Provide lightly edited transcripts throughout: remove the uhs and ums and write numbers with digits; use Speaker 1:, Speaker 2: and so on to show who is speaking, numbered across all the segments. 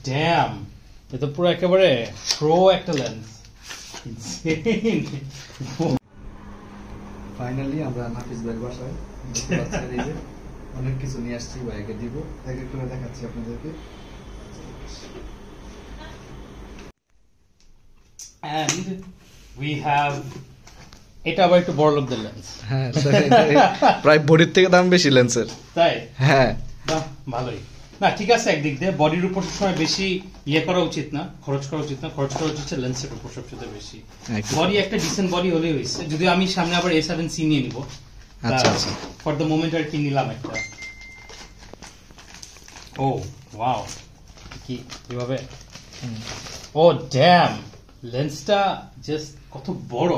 Speaker 1: Dam, এ তো পুরো একেবারে প্রো একটা লেন্স।
Speaker 2: ফাইনালি আমরা নাফিস ভাইয়ের বাসায় দেখতে পাচ্ছেন, এই যে অনেক কিছু নিয়ে আসছি, ভাইকে দিব, এক এক করে দেখাচ্ছি আপনাদেরকে।
Speaker 1: And we have এটা আবার একটু বড় লোকদের লেন্স।
Speaker 2: হ্যাঁ, প্রায় বডির থেকে দাম বেশি লেন্সের।
Speaker 1: তাই?
Speaker 2: হ্যাঁ,
Speaker 1: বাহ, ভালোই। না ঠিক আছে, একদিক দিয়ে বডির উপর সবসময় বেশি ইয়ে করা উচিত না, খরচ করা উচিত না, খরচ করা উচিত লেন্সের উপর সবচেয়ে বেশি। বডি একটা ডিসেন্ট বডি হলেই হয়েছে। যদিও আমি সামনে আবার A7C নিয়ে নিব,
Speaker 2: আচ্ছা আচ্ছা,
Speaker 1: ফর দ্য মোমেন্ট আর কি নিলাম একটা। ও ওয়াও, কি কিভাবে, ও ড্যাম, লেন্সটা জাস্ট কত বড়।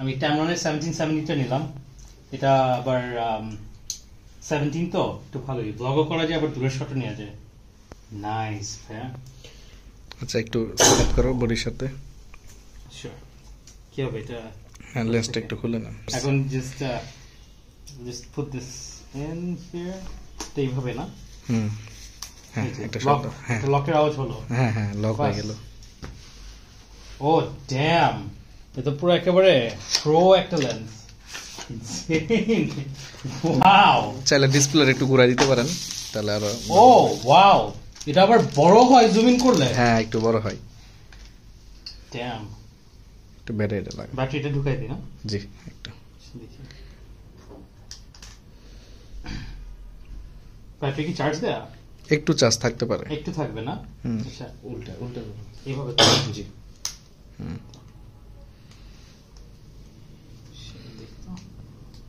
Speaker 1: আমি ট্যামরনের 1770 নিলাম, এটা আবার 17 তো একটু ভালোই ব্লগও করা যায়, আবার দূরের শটও নেওয়া যায়। নাইস। হ্যাঁ
Speaker 2: আচ্ছা, একটু সেটআপ করো বডির সাথে।
Speaker 1: শিওর। কি হবে এটা?
Speaker 2: হ্যাঁ, লেন্সটা একটু খুলে নাও
Speaker 1: এখন। Just put this in here, এইভাবে না?
Speaker 2: হ্যাঁ, একটা শট। হ্যাঁ,
Speaker 1: লকের আওয়াজ হলো।
Speaker 2: হ্যাঁ হ্যাঁ, লক হয়ে গেল।
Speaker 1: ও ড্যাম, এ তো পুরো একেবারে প্রো একটা লেন্স। ওয়াও,
Speaker 2: চাইলে ডিসপ্লে একটু ঘুরাই দিতে পারেন, তাহলে আরো।
Speaker 1: ও ওয়াও, এটা আবার বড় হয় জুম ইন করলে?
Speaker 2: হ্যাঁ, একটু বড় হয়।
Speaker 1: ড্যাম,
Speaker 2: একটু ব্যাটারিটা লাগে।
Speaker 1: ব্যাটারিটা ঢুকাই দিই না?
Speaker 2: জি, একটু
Speaker 1: দেখি ব্যাটারি কি চার্জ দেয়া?
Speaker 2: একটু চার্জ থাকতে পারে,
Speaker 1: একটু থাকবে না? আচ্ছা, উল্টা উল্টা এইভাবে। জি,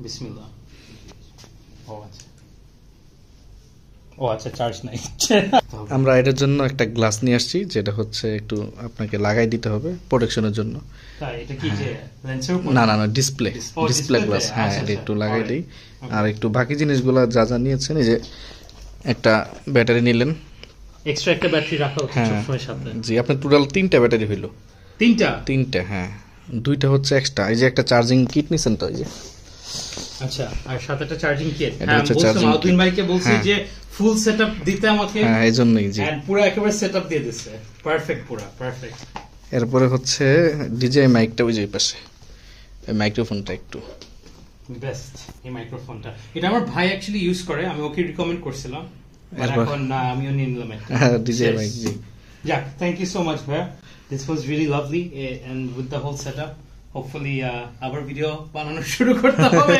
Speaker 1: বিসমিল্লাহ। ও আচ্ছা, চার্জ নাই।
Speaker 2: আমরা এটার জন্য একটা গ্লাস নিয়ে আসছি, যেটা হচ্ছে একটু আপনাকে লাগাই দিতে হবে প্রোটেকশনের জন্য।
Speaker 1: তাই? এটা কি যে লেন্সের উপর?
Speaker 2: না না না, ডিসপ্লে গ্লাস। হ্যাঁ, এটা একটু লাগাই দিই। আর একটু বাকি জিনিসগুলো যা যা নিয়েছেন, এই যে একটা ব্যাটারি নিলেন,
Speaker 1: এক্সট্রা একটা ব্যাটারি রাখা উচিত সবসময় সাথে।
Speaker 2: জি, আপনার টোটাল 3টা ব্যাটারি হইলো।
Speaker 1: 3টা?
Speaker 2: হ্যাঁ, 2টা হচ্ছে এক্সট্রা। এই যে একটা চার্জিং কিট নিছেন তো, এই যে।
Speaker 1: আচ্ছা, আর সাথে একটা চার্জিং কিট।
Speaker 2: এটা হচ্ছে চার্জিং কিট।
Speaker 1: মাউথিন ভাইকে বলছি যে ফুল সেটআপ দিতে আমাকে।
Speaker 2: হ্যাঁ, এইজন্যই। জি,
Speaker 1: এন্ড পুরো একেবারে সেটআপ দিয়ে দিয়েছে। পারফেক্ট, পুরো পারফেক্ট।
Speaker 2: এরপরে হচ্ছে ডিজে মাইকটা, ওই যে পাশে এই মাইক্রোফোনটা একটু
Speaker 1: বেস্ট। এই মাইক্রোফোনটা এটা আমার ভাই অ্যাকচুয়ালি ইউজ করে, আমি ওকে রিকমেন্ড করছিলাম, এখন আমিও নিয়ে নিলাম একটা
Speaker 2: ডিজে মাইক। জি,
Speaker 1: যাক, থ্যাংক ইউ সো মাচ ভাইয়া, this was really lovely and with the whole setup. Hopefully আবার ভিডিও বানানো শুরু করতে হবে।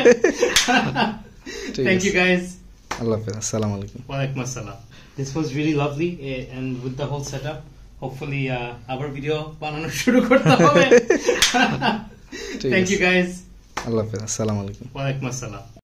Speaker 1: Thank you guys.
Speaker 2: আল্লাহ হাফেজ, আসসালামু আলাইকুম।
Speaker 1: ওয়ালাইকুম আসসালাম। This was really lovely and with the whole setup. Hopefully আবার ভিডিও বানানো শুরু করতে হবে। Thank you guys.
Speaker 2: আল্লাহ হাফেজ, আসসালামু আলাইকুম।
Speaker 1: ওয়ালাইকুম আসসালাম।